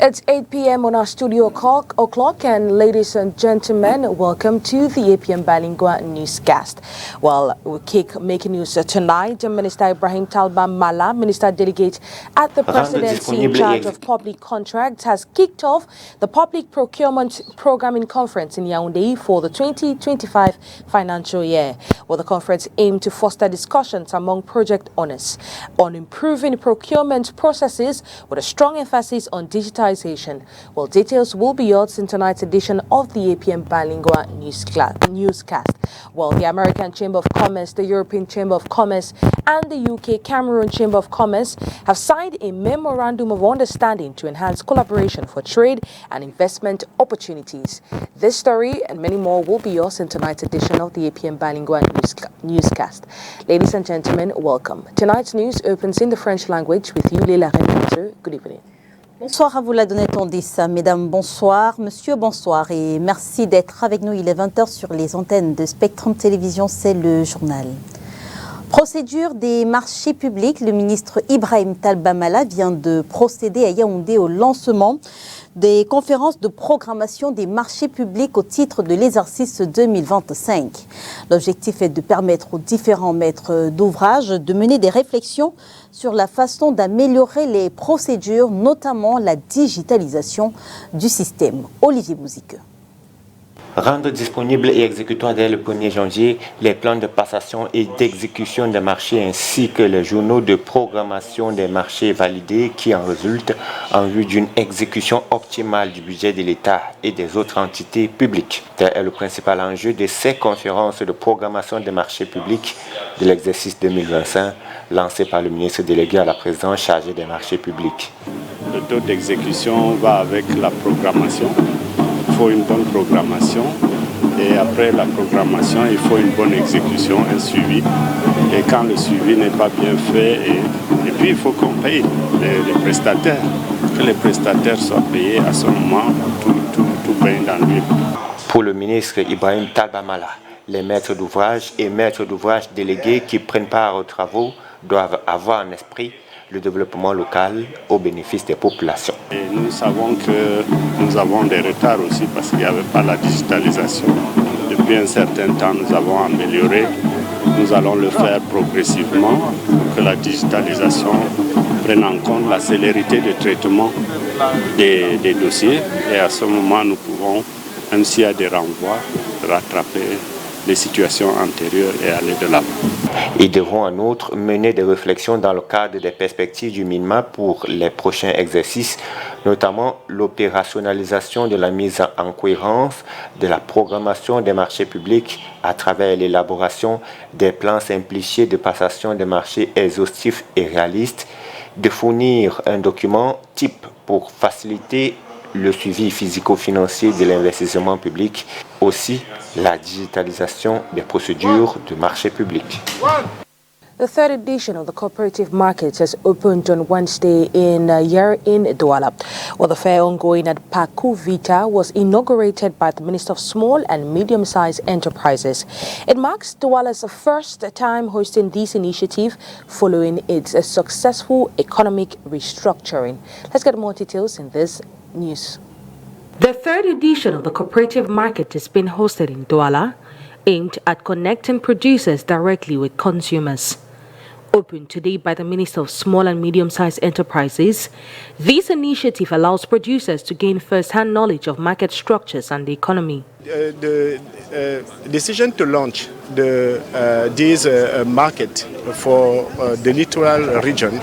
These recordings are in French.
It's 8 p.m. on our studio o'clock, and ladies and gentlemen, welcome to the APM Bilingual newscast. Well, we kick making news tonight. Minister Ibrahim Talba Mala, Minister Delegate at the Presidency in charge of public contracts, has kicked off the Public Procurement Programming Conference in Yaoundé for the 2025 financial year. Well, the conference aimed to foster discussions among project owners on improving procurement processes with a strong emphasis on digitization. Well, details will be yours in tonight's edition of the APM Bilingual newscast. Well, the American Chamber of Commerce, the European Chamber of Commerce, and the UK Cameroon Chamber of Commerce have signed a memorandum of understanding to enhance collaboration for trade and investment opportunities. This story and many more will be yours in tonight's edition of the APM Bilingual newscast. Ladies and gentlemen, welcome. Tonight's news opens in the French language with you, Léla Renateux. Good evening. Bonsoir à vous, la donnée Tondis. Mesdames, bonsoir. Monsieur, bonsoir. Et merci d'être avec nous. Il est 20h sur les antennes de Spectrum Télévision. C'est le journal. Procédure des marchés publics. Le ministre Ibrahim Talba Mala vient de procéder à Yaoundé au lancement des conférences de programmation des marchés publics au titre de l'exercice 2025. L'objectif est de permettre aux différents maîtres d'ouvrage de mener des réflexions sur la façon d'améliorer les procédures, notamment la digitalisation du système. Olivier Bouzique. Rendre disponibles et exécutoires dès le 1er janvier les plans de passation et d'exécution des marchés ainsi que les journaux de programmation des marchés validés qui en résultent en vue d'une exécution optimale du budget de l'État et des autres entités publiques. Tel est le principal enjeu de ces conférences de programmation des marchés publics de l'exercice 2025 lancées par le ministre délégué à la présidence chargé des marchés publics. Le taux d'exécution va avec la programmation. Il faut une bonne programmation et après la programmation, il faut une bonne exécution, un suivi. Et quand le suivi n'est pas bien fait, et puis il faut qu'on paye les prestataires, que les prestataires soient payés à ce moment, tout baigne dans l'huile. Pour le ministre Ibrahim Talba Mala, les maîtres d'ouvrage et maîtres d'ouvrage délégués qui prennent part aux travaux doivent avoir en esprit le développement local au bénéfice des populations. Et nous savons que nous avons des retards aussi parce qu'il n'y avait pas la digitalisation. Depuis un certain temps, nous avons amélioré. Nous allons le faire progressivement pour que la digitalisation prenne en compte la célérité de traitement des dossiers. Et à ce moment, nous pouvons, même s'il y a des renvois, rattraper les situations antérieures et aller de l'avant. Ils devront en outre mener des réflexions dans le cadre des perspectives du MINMA pour les prochains exercices, notamment l'opérationnalisation de la mise en cohérence de la programmation des marchés publics à travers l'élaboration des plans simplifiés de passation des marchés exhaustifs et réalistes, de fournir un document type pour faciliter le suivi physico-financier de l'investissement public, aussi la digitalisation des procédures de marché public. The third edition of the Cooperative Markets has opened on Wednesday in Douala. Well, the fair ongoing at Paku Vita was inaugurated by the Minister of Small and Medium-Sized Enterprises. It marks Douala's first time hosting this initiative following its successful economic restructuring. Let's get more details in this news. The third edition of the Cooperative Market is being hosted in Douala, aimed at connecting producers directly with consumers. Opened today by the Minister of Small and Medium-Sized Enterprises, this initiative allows producers to gain first-hand knowledge of market structures and the economy. The decision to launch this market for the littoral region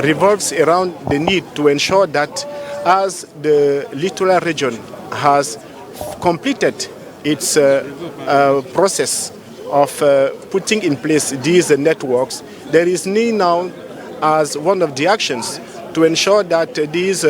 revolves around the need to ensure that as the littoral region has completed its process of putting in place these networks, there is need now as one of the actions to ensure that these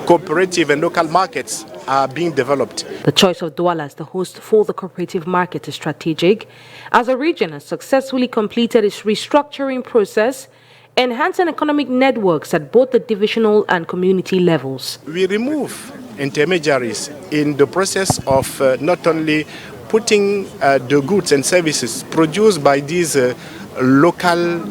cooperative and local markets are being developed. The choice of Douala as the host for the cooperative market is strategic, as the region has successfully completed its restructuring process, enhancing economic networks at both the divisional and community levels. We remove intermediaries in the process of not only putting the goods and services produced by these local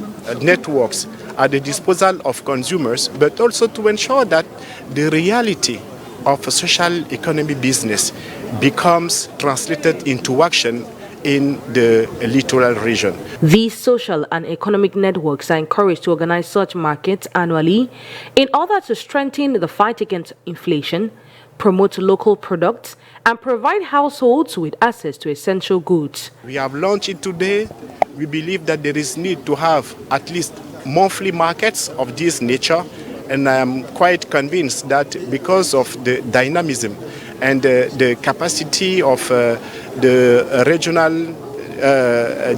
networks at the disposal of consumers, but also to ensure that the reality of a social economy business becomes translated into action in the littoral region. These social and economic networks are encouraged to organize such markets annually in order to strengthen the fight against inflation, promote local products, and provide households with access to essential goods. We have launched it today. We believe that there is need to have at least monthly markets of this nature, and I am quite convinced that because of the dynamism and the capacity of the regional,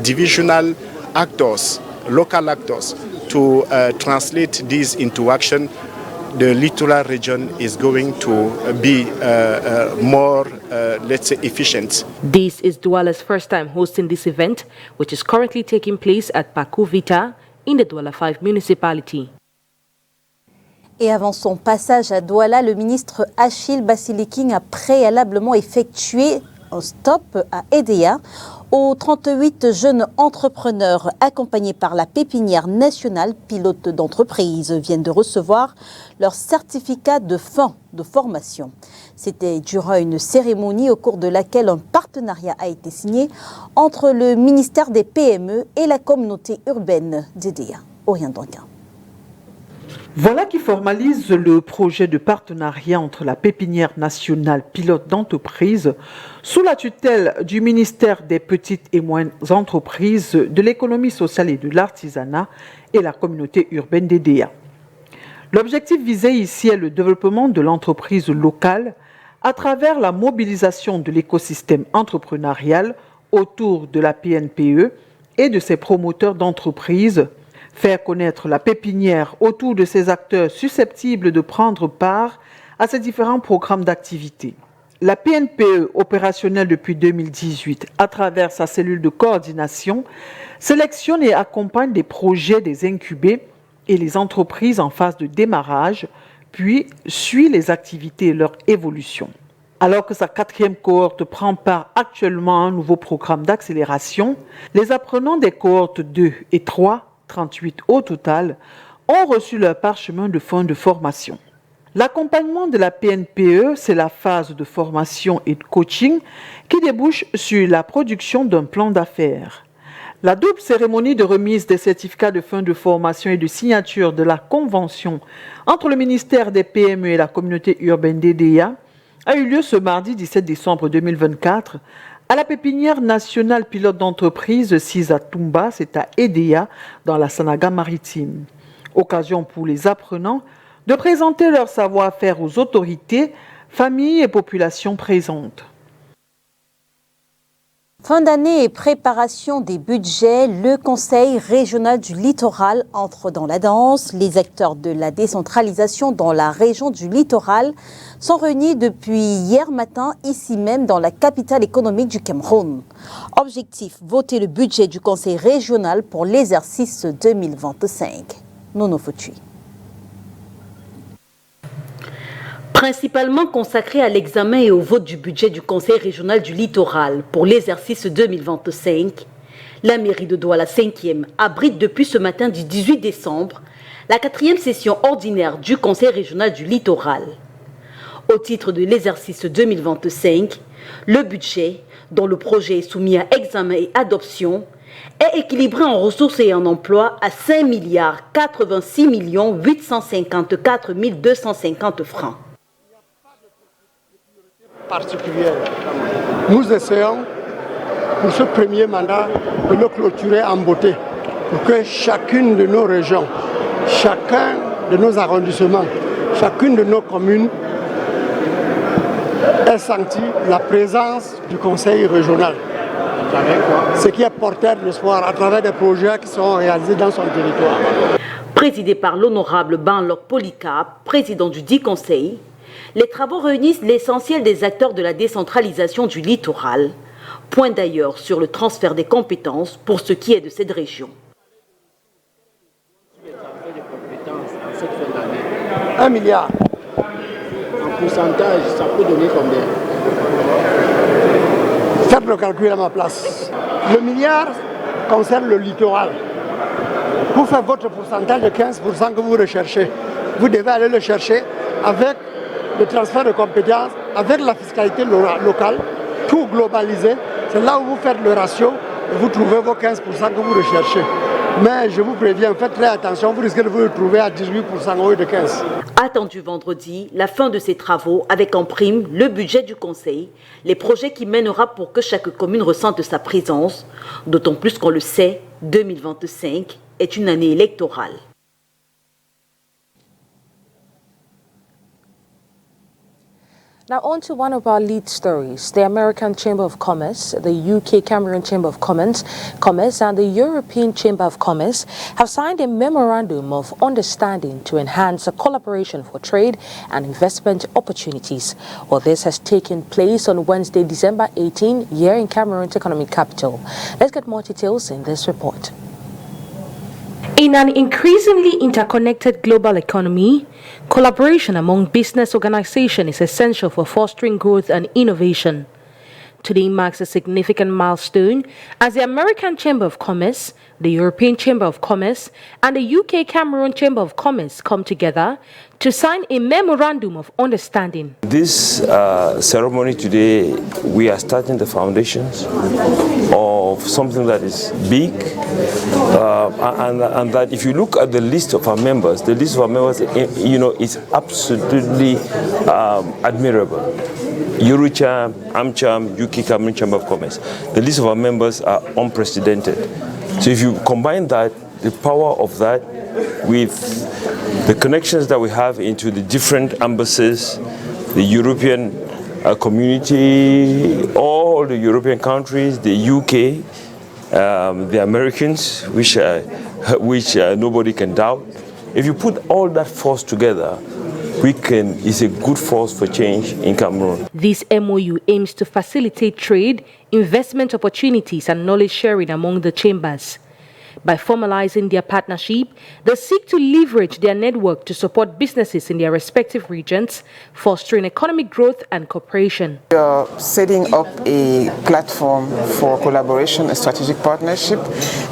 divisional actors, local actors, to translate this into action, the littoral region is going to be more, let's say, efficient. This is Douala's first time hosting this event, which is currently taking place at Paku Vita in the Douala 5 municipality. Et avant son passage à Douala, le ministre Achille Basiliking a préalablement effectué un stop à EDEA aux 38 jeunes entrepreneurs accompagnés par la pépinière nationale. Pilotes d'entreprise viennent de recevoir leur certificat de fin de formation. C'était durant une cérémonie au cours de laquelle un partenariat a été signé entre le ministère des PME et la communauté urbaine d'EDEA. Orient Duncan. Voilà qui formalise le projet de partenariat entre la pépinière nationale pilote d'entreprise sous la tutelle du ministère des petites et moyennes entreprises, de l'économie sociale et de l'artisanat et la communauté urbaine d'EDEA. L'objectif visé ici est le développement de l'entreprise locale à travers la mobilisation de l'écosystème entrepreneurial autour de la PNPE et de ses promoteurs d'entreprises, faire connaître la pépinière autour de ces acteurs susceptibles de prendre part à ces différents programmes d'activité. La PNPE, opérationnelle depuis 2018 à travers sa cellule de coordination, sélectionne et accompagne des projets des incubés et les entreprises en phase de démarrage, puis suit les activités et leur évolution. Alors que sa 4e cohorte prend part actuellement à un nouveau programme d'accélération, les apprenants des cohortes 2 et 3, 38 au total, ont reçu leur parchemin de fin de formation. L'accompagnement de la PNPE, c'est la phase de formation et de coaching qui débouche sur la production d'un plan d'affaires. La double cérémonie de remise des certificats de fin de formation et de signature de la convention entre le ministère des PME et la communauté urbaine d'EDEA a eu lieu ce mardi 17 décembre 2024 à la pépinière nationale pilote d'entreprise Sisa Tumba, c'est à EDEA, dans la Sanaga maritime. Occasion pour les apprenants de présenter leur savoir-faire aux autorités, familles et populations présentes. Fin d'année et préparation des budgets, le Conseil régional du littoral entre dans la danse. Les acteurs de la décentralisation dans la région du littoral sont réunis depuis hier matin, ici même dans la capitale économique du Cameroun. Objectif, voter le budget du Conseil régional pour l'exercice 2025. Nono Fotui. Principalement consacré à l'examen et au vote du budget du Conseil régional du littoral pour l'exercice 2025, la mairie de Douala 5e abrite depuis ce matin du 18 décembre la 4e session ordinaire du Conseil régional du littoral. Au titre de l'exercice 2025, le budget, dont le projet est soumis à examen et adoption, est équilibré en ressources et en emploi à 5 86 854 250 francs. Particulière. Nous essayons pour ce premier mandat de le clôturer en beauté pour que chacune de nos régions, chacun de nos arrondissements, chacune de nos communes ait senti la présence du conseil régional. Ce qui est porteur d'espoir à travers des projets qui sont réalisés dans son territoire. Présidé par l'honorable Banlok Polycarpe, président du dit conseil, les travaux réunissent l'essentiel des acteurs de la décentralisation du littoral. Point d'ailleurs sur le transfert des compétences pour ce qui est de cette région. 1 milliard. En pourcentage, ça peut donner combien? Faites le calcul à ma place. Le milliard concerne le littoral. pour faire votre pourcentage de 15% que vous recherchez. Vous devez aller le chercher avec le transfert de compétences, avec la fiscalité locale, tout globalisé. C'est là où vous faites le ratio et vous trouvez vos 15% que vous recherchez. Mais je vous préviens, faites très attention, vous risquez de vous retrouver à 18% au lieu de 15%. Attendu vendredi, la fin de ces travaux avec en prime le budget du Conseil, les projets qui mènera pour que chaque commune ressente sa présence, d'autant plus qu'on le sait, 2025 est une année électorale. Now on to one of our lead stories. The American Chamber of Commerce, the UK Cameroon Chamber of Commerce and the European Chamber of Commerce have signed a memorandum of understanding to enhance collaboration for trade and investment opportunities. Well, this has taken place on Wednesday, December 18, here in Cameroon's economic capital. Let's get more details in this report. In an increasingly interconnected global economy, collaboration among business organizations is essential for fostering growth and innovation. Today marks a significant milestone as the American Chamber of Commerce, the European Chamber of Commerce, and the UK Cameroon Chamber of Commerce come together to sign a memorandum of understanding. This ceremony today, we are starting the foundations of something that is big, and that if you look at the list of our members, is absolutely admirable. Eurocham, AmCham, UK Cameroon Chamber of Commerce. The list of our members are unprecedented. So if you combine that, the power of that with the connections that we have into the different embassies, the European community, all the European countries, the UK, the Americans, which nobody can doubt. If you put all that force together, is a good force for change in Cameroon. This MOU aims to facilitate trade, investment opportunities and knowledge sharing among the chambers. By formalizing their partnership, they seek to leverage their network to support businesses in their respective regions, fostering economic growth and cooperation. We are setting up a platform for collaboration and strategic partnership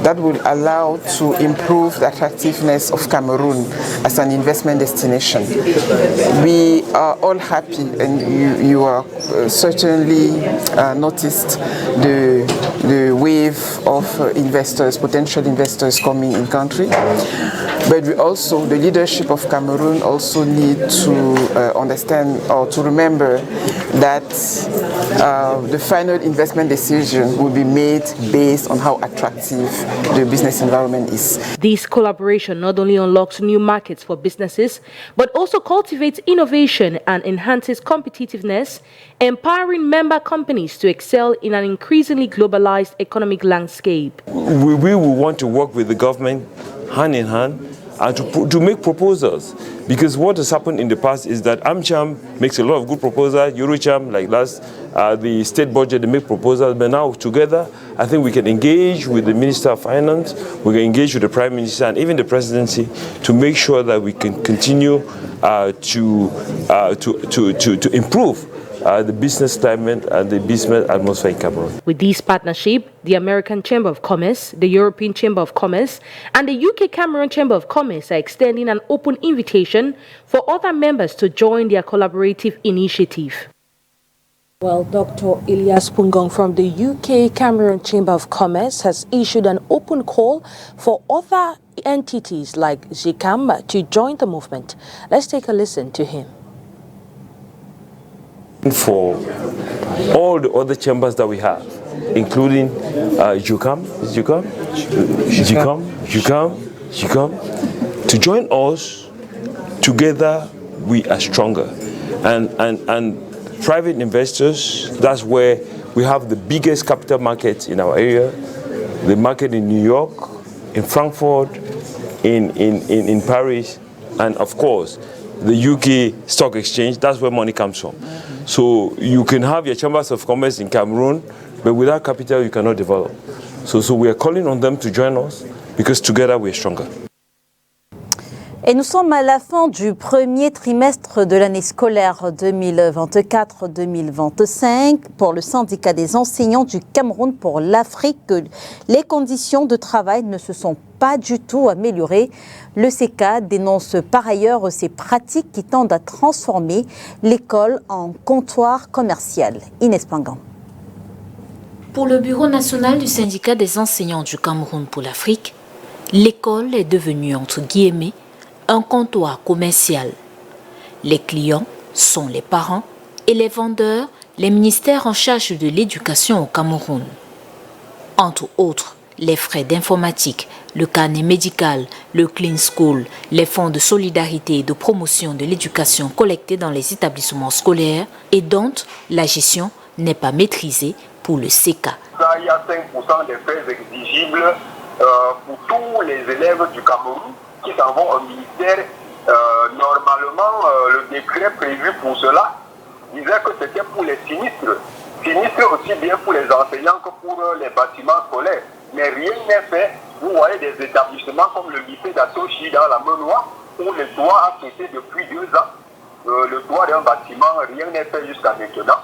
that will allow to improve the attractiveness of Cameroon as an investment destination. We are all happy, and you are certainly noticed the wave of investors, potential investors coming in country. But we also, the leadership of Cameroon also need to understand or to remember that the final investment decision will be made based on how attractive the business environment is. This collaboration not only unlocks new markets for businesses, but also cultivates innovation and enhances competitiveness, empowering member companies to excel in an increasingly globalized economic landscape. We will want to work with the government hand in hand and to make proposals, because what has happened in the past is that AmCham makes a lot of good proposals, Eurocham, like last, the state budget, they make proposals, but now together I think we can engage with the Minister of Finance, we can engage with the Prime Minister and even the Presidency to make sure that we can continue to improve the business climate and the business atmosphere in Cameroon. With this partnership, the American Chamber of Commerce, the European Chamber of Commerce, and the UK Cameroon Chamber of Commerce are extending an open invitation for other members to join their collaborative initiative. Well, Dr. Ilyas Pungong from the UK Cameroon Chamber of Commerce has issued an open call for other entities like GCAM to join the movement. Let's take a listen to him. For all the other chambers that we have, including GCAM, to join us. Together we are stronger, and private investors, that's where we have the biggest capital markets in our area, the market in New York, in Frankfurt, in Paris, and of course the UK Stock Exchange. That's where money comes from. So you can have your chambers of commerce in Cameroon, but without capital you cannot develop. So we are calling on them to join us, because together we are stronger. Et nous sommes à la fin du premier trimestre de l'année scolaire 2024-2025. Pour le syndicat des enseignants du Cameroun pour l'Afrique, les conditions de travail ne se sont pas du tout améliorées. Le CECA dénonce par ailleurs ces pratiques qui tendent à transformer l'école en comptoir commercial. Inès Pangan. Pour le Bureau national du syndicat des enseignants du Cameroun pour l'Afrique, l'école est devenue, entre guillemets, un comptoir commercial. Les clients sont les parents et les vendeurs, les ministères en charge de l'éducation au Cameroun. Entre autres, les frais d'informatique, le carnet médical, le Clean School, les fonds de solidarité et de promotion de l'éducation collectés dans les établissements scolaires et dont la gestion n'est pas maîtrisée pour le CECA. Il y a 5% des frais exigibles pour tous les élèves du Cameroun qui s'en vont au ministère. Normalement, le décret prévu pour cela disait que c'était pour les sinistres. Sinistres aussi bien pour les enseignants que pour les bâtiments scolaires. Mais rien n'est fait. Vous voyez des établissements comme le lycée d'Atoshi dans la Menoie où le toit a cessé depuis 2 ans. Le toit d'un bâtiment, rien n'est fait jusqu'à maintenant.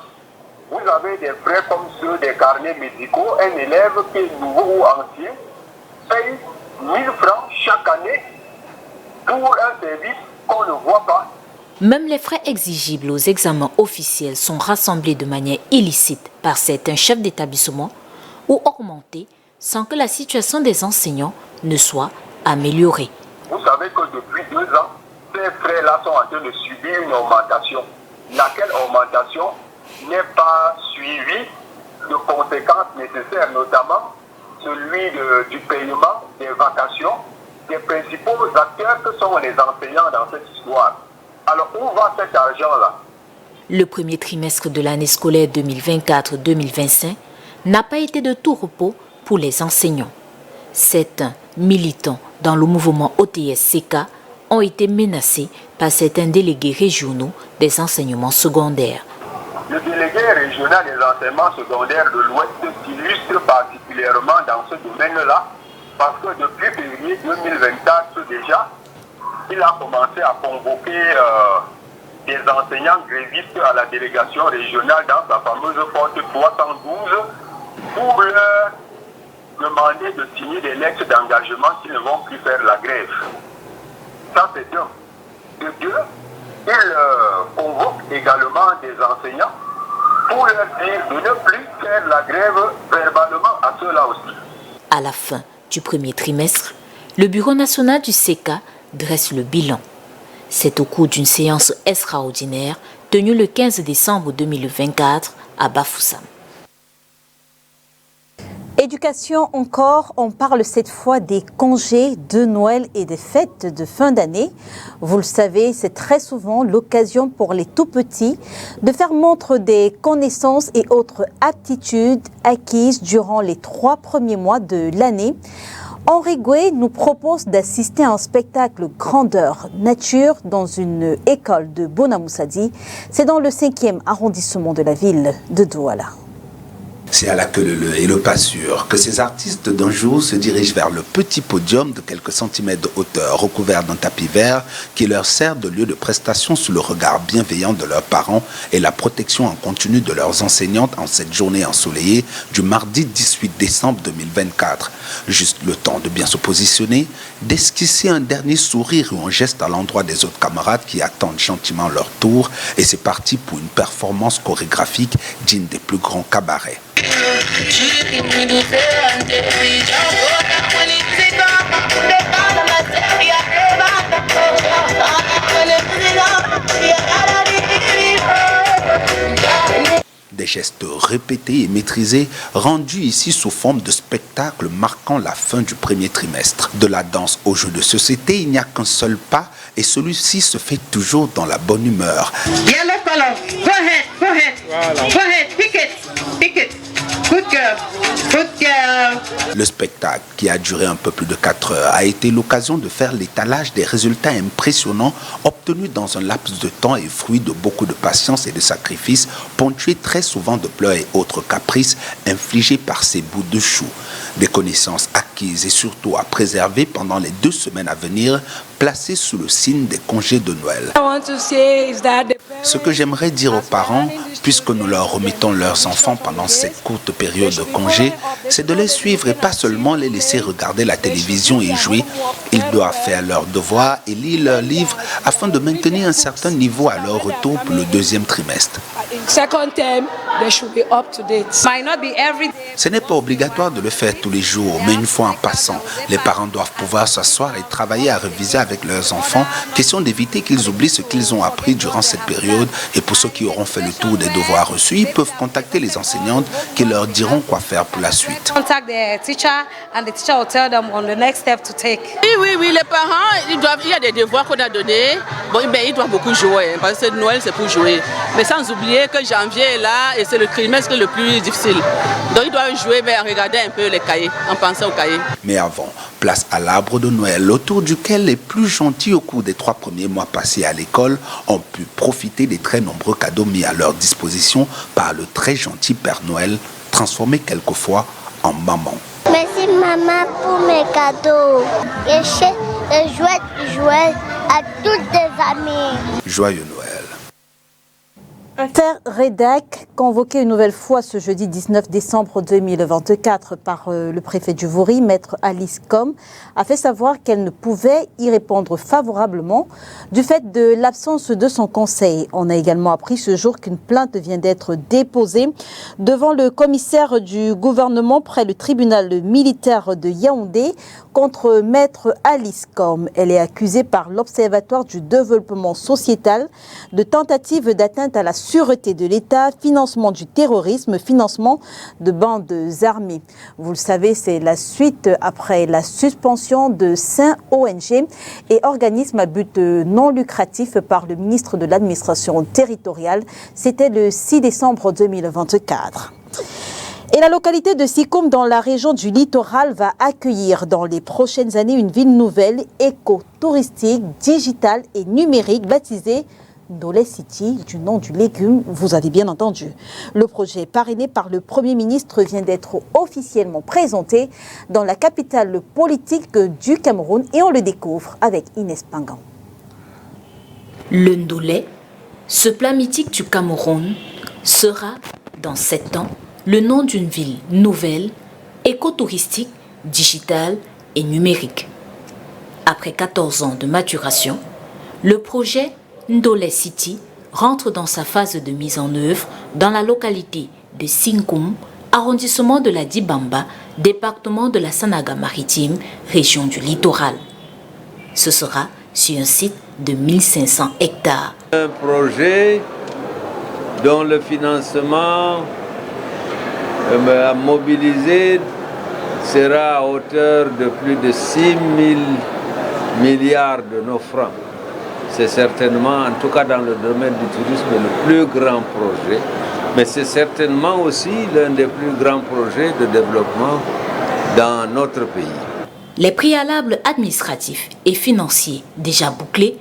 Vous avez des frais comme ceux des carnets médicaux. Un élève qui est nouveau ou ancien paye 1000 francs chaque année pour un service qu'on ne voit pas. Même les frais exigibles aux examens officiels sont rassemblés de manière illicite par certains chefs d'établissement ou augmentés sans que la situation des enseignants ne soit améliorée. Vous savez que depuis 2 ans, ces frais-là sont en train de subir une augmentation. Laquelle augmentation n'est pas suivie de conséquences nécessaires, notamment celui du paiement des vacations des principaux acteurs que sont les enseignants dans cette histoire. Alors où va cet argent-là? Le premier trimestre de l'année scolaire 2024-2025 n'a pas été de tout repos pour les enseignants. Certains militants dans le mouvement OTS-CECA ont été menacés par certains délégués régionaux des enseignements secondaires. Le délégué régional des enseignements secondaires de l'Ouest s'illustre particulièrement dans ce domaine-là parce que depuis février 2024 déjà, il a commencé à convoquer des enseignants grévistes à la délégation régionale dans sa fameuse porte 312 pour leur demander de signer des lettres d'engagement s'ils ne vont plus faire la grève. Ça c'est un. De deux, il convoque également des enseignants pour leur dire de ne plus faire la grève verbalement à ceux-là aussi. À la fin du premier trimestre, le Bureau national du CECA dresse le bilan. C'est au cours d'une séance extraordinaire tenue le 15 décembre 2024 à Bafoussam. Éducation encore, on parle cette fois des congés de Noël et des fêtes de fin d'année. Vous le savez, c'est très souvent l'occasion pour les tout-petits de faire montre des connaissances et autres aptitudes acquises durant les 3 premiers mois de l'année. Henri Goué nous propose d'assister à un spectacle grandeur nature dans une école de Bonamoussadi. C'est dans le 5e arrondissement de la ville de Douala. C'est à la queue leu et le pas sûr que ces artistes d'un jour se dirigent vers le petit podium de quelques centimètres de hauteur recouvert d'un tapis vert qui leur sert de lieu de prestation sous le regard bienveillant de leurs parents et la protection en continu de leurs enseignantes en cette journée ensoleillée du mardi 18 décembre 2024. Juste le temps de bien se positionner, d'esquisser un dernier sourire ou un geste à l'endroit des autres camarades qui attendent gentiment leur tour et c'est parti pour une performance chorégraphique digne des plus grands cabarets. Des gestes répétés et maîtrisés, rendus ici sous forme de spectacle marquant la fin du premier trimestre. De la danse au jeu de société, il n'y a qu'un seul pas et celui-ci se fait toujours dans la bonne humeur. Yellow color, go ahead, voilà. Go ahead, pick it. Good girl. Le spectacle, qui a duré un peu plus de 4 heures, a été l'occasion de faire l'étalage des résultats impressionnants obtenus dans un laps de temps et fruit de beaucoup de patience et de sacrifices, ponctués très souvent de pleurs et autres caprices infligés par ces bouts de chou. Des connaissances acquises et surtout à préserver pendant les 2 semaines à venir, placées sous le signe des congés de Noël. Ce que j'aimerais dire aux parents, puisque nous leur remettons leurs enfants pendant cette courte période de congé, c'est de les suivre et pas seulement les laisser regarder la télévision et jouer. Ils doivent faire leurs devoirs et lire leurs livres afin de maintenir un certain niveau à leur retour pour le 2e trimestre. Ce n'est pas obligatoire de le faire tous les jours, mais une fois en passant, les parents doivent pouvoir s'asseoir et travailler à réviser avec leurs enfants, question d'éviter qu'ils oublient ce qu'ils ont appris durant cette période. Et pour ceux qui auront fait le tour des devoirs reçus, ils peuvent contacter les enseignantes qui leur diront quoi faire pour la suite. Oui, les parents, il y a des devoirs qu'on a donnés. Bon, ils doivent beaucoup jouer, parce que Noël c'est pour jouer. Mais sans oublier que janvier est là et c'est le trimestre le plus difficile. Donc ils doivent jouer, mais regarder un peu les cahiers, en pensant aux cahiers. Mais avant, place à l'arbre de Noël, autour duquel les plus gentils au cours des 3 premiers mois passés à l'école ont pu profiter des très nombreux cadeaux mis à leur disposition par le très gentil Père Noël, transformé quelquefois en maman. Merci maman pour mes cadeaux. Et jouer à toutes les amis. Joyeux Noël. Terre Redac, convoqué une nouvelle fois ce jeudi 19 décembre 2024 par le préfet du Vouri, maître Alice Com, a fait savoir qu'elle ne pouvait y répondre favorablement du fait de l'absence de son conseil. On a également appris ce jour qu'une plainte vient d'être déposée devant le commissaire du gouvernement près le tribunal militaire de Yaoundé contre maître Alice Com. Elle est accusée par l'Observatoire du développement sociétal de tentative d'atteinte à la sûreté de l'État, financement du terrorisme, financement de bandes armées. Vous le savez, c'est la suite après la suspension de 5 ONG et organismes à but non lucratif par le ministre de l'Administration territoriale. C'était le 6 décembre 2024. Et la localité de Sikoum, dans la région du littoral, va accueillir dans les prochaines années une ville nouvelle, éco-touristique, digitale et numérique, baptisée Ndolé City, du nom du légume, vous avez bien entendu. Le projet parrainé par le Premier ministre vient d'être officiellement présenté dans la capitale politique du Cameroun et on le découvre avec Inès Pangan. Le Ndolé, ce plat mythique du Cameroun, sera, dans 7 ans, le nom d'une ville nouvelle, écotouristique, digitale et numérique. Après 14 ans de maturation, le projet Ndolé City rentre dans sa phase de mise en œuvre dans la localité de Sinkoum, arrondissement de la Dibamba, département de la Sanaga-Maritime, région du littoral. Ce sera sur un site de 1500 hectares. Un projet dont le financement à mobiliser sera à hauteur de plus de 6 000 milliards de nos francs. C'est certainement, en tout cas dans le domaine du tourisme, le plus grand projet, mais c'est certainement aussi l'un des plus grands projets de développement dans notre pays. Les préalables administratifs et financiers déjà bouclés,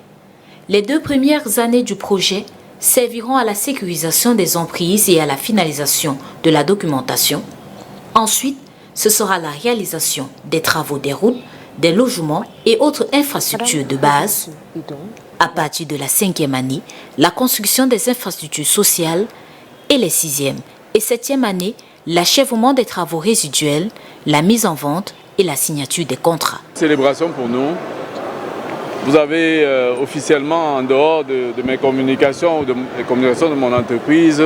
les 2 premières années du projet serviront à la sécurisation des emprises et à la finalisation de la documentation. Ensuite, ce sera la réalisation des travaux des routes, des logements et autres infrastructures de base. À partir de la 5e année, la construction des infrastructures sociales et les 6e et 7e années, l'achèvement des travaux résiduels, la mise en vente et la signature des contrats. Célébration pour nous. Vous avez officiellement, en dehors de mes communications ou des communications de mon entreprise,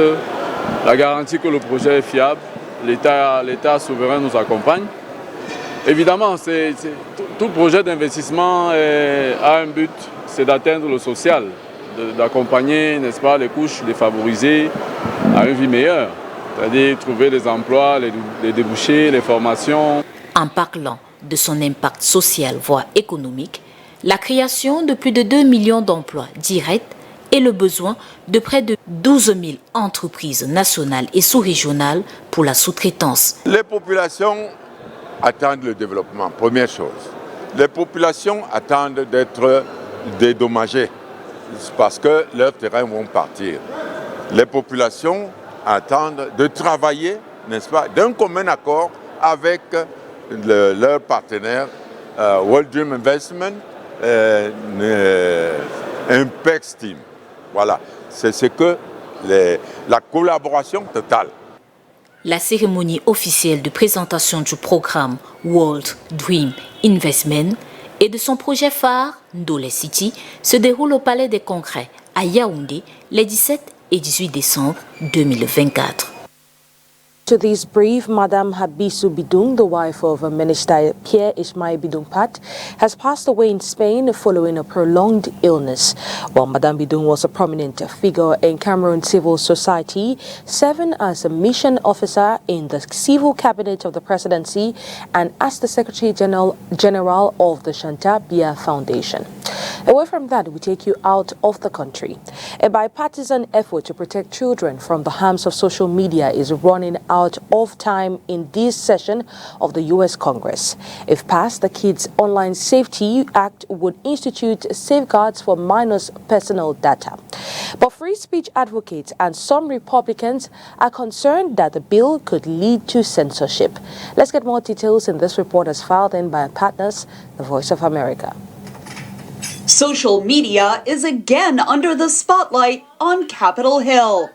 la garantie que le projet est fiable. L'État souverain nous accompagne. Évidemment, tout projet d'investissement a un but, c'est d'atteindre le social, d'accompagner, n'est-ce pas, les couches défavorisées à une vie meilleure. C'est-à-dire trouver des emplois, les débouchés, les formations. En parlant de son impact social, voire économique, la création de plus de 2 millions d'emplois directs et le besoin de près de 12 000 entreprises nationales et sous-régionales pour la sous-traitance. Les populations attendent le développement, première chose. Les populations attendent d'être dédommagées parce que leurs terrains vont partir. Les populations attendent de travailler, n'est-ce pas, d'un commun accord avec leur partenaire World Dream Investment, Impex Team. Voilà, c'est ce que la collaboration totale. La cérémonie officielle de présentation du programme World Dream Investment et de son projet phare, Ndolé City, se déroule au Palais des Congrès à Yaoundé les 17 et 18 décembre 2024. To this brief, Madame Habissou Bidung, the wife of Minister Pierre Ismail Bidung Pat, has passed away in Spain following a prolonged illness. While Madame Bidung was a prominent figure in Cameroon civil society, serving as a mission officer in the civil cabinet of the presidency and as the Secretary General of the Shanta Bia Foundation. Away from that, we take you out of the country. A bipartisan effort to protect children from the harms of social media is running out of time in this session of the U.S. Congress. If passed, the Kids Online Safety Act would institute safeguards for minors' personal data. But free speech advocates and some Republicans are concerned that the bill could lead to censorship. Let's get more details in this report as filed in by our partners, The Voice of America. Social media is again under the spotlight on Capitol Hill.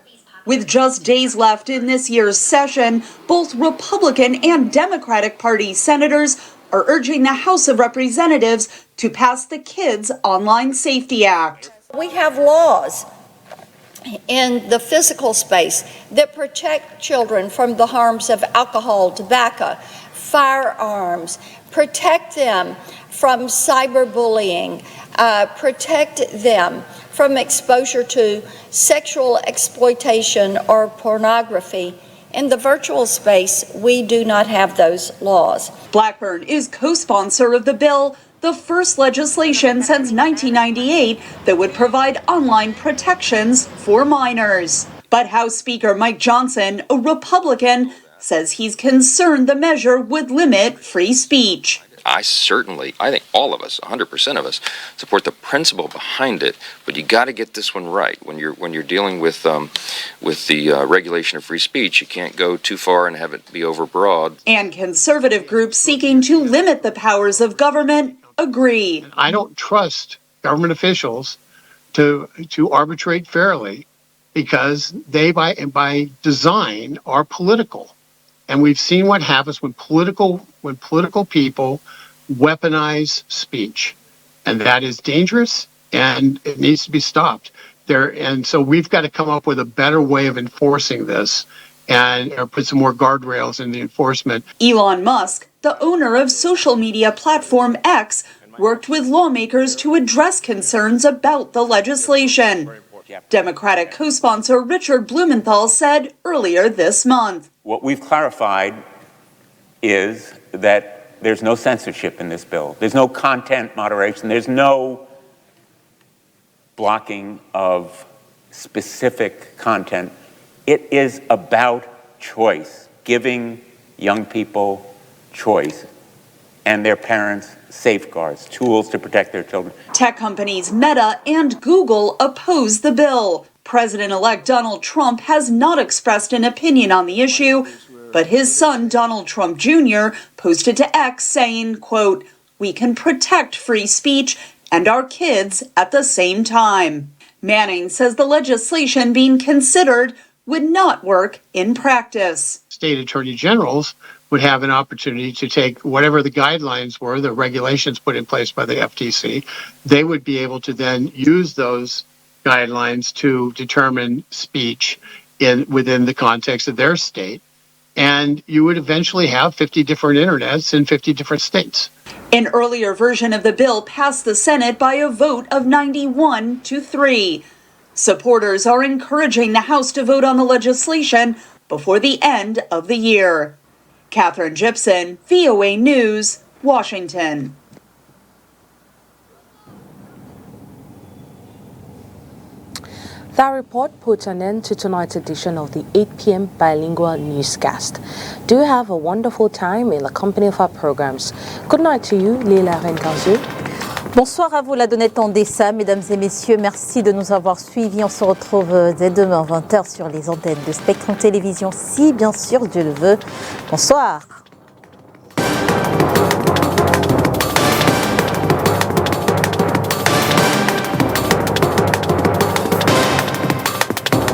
With just days left in this year's session, both Republican and Democratic Party senators are urging the House of Representatives to pass the Kids Online Safety Act. We have laws in the physical space that protect children from the harms of alcohol, tobacco, firearms, protect them from cyberbullying, protect them from exposure to sexual exploitation or pornography. In the virtual space, we do not have those laws. Blackburn is co-sponsor of the bill, the first legislation since 1998 that would provide online protections for minors. But House Speaker Mike Johnson, a Republican, says he's concerned the measure would limit free speech. I think all of us, 100% of us, support the principle behind it, but you got to get this one right. When you're dealing with the regulation of free speech, you can't go too far and have it be overbroad. And conservative groups seeking to limit the powers of government agree. I don't trust government officials to arbitrate fairly because they, by design, are political. And we've seen what happens when political people weaponize speech. And that is dangerous and it needs to be stopped. And so we've got to come up with a better way of enforcing this and put some more guardrails in the enforcement. Elon Musk, the owner of social media platform X, worked with lawmakers to address concerns about the legislation. Democratic co-sponsor Richard Blumenthal said earlier this month. What we've clarified is that there's no censorship in this bill. There's no content moderation. There's no blocking of specific content. It is about choice, giving young people choice and their parents safeguards, tools to protect their children. Tech companies Meta and Google oppose the bill. President-elect Donald Trump has not expressed an opinion on the issue, but his son, Donald Trump Jr., posted to X saying, quote, "We can protect free speech and our kids at the same time." Manning says the legislation being considered would not work in practice. State attorney generals would have an opportunity to take whatever the guidelines were, the regulations put in place by the FTC. They would be able to then use those guidelines to determine speech within the context of their state. And you would eventually have 50 different internets in 50 different states. An earlier version of the bill passed the Senate by a vote of 91-3. Supporters are encouraging the House to vote on the legislation before the end of the year. Catherine Gibson, VOA News, Washington. That report puts an end to tonight's edition of the 8 p.m. bilingual newscast. Do have a wonderful time in the company of our programs. Good night to you, Leila Renkanzu. Bonsoir à vous, la Donnette Andessa. Mesdames et messieurs, merci de nous avoir suivis. On se retrouve dès demain 20h sur les antennes de Spectrum Télévision, si bien sûr Dieu le veut. Bonsoir.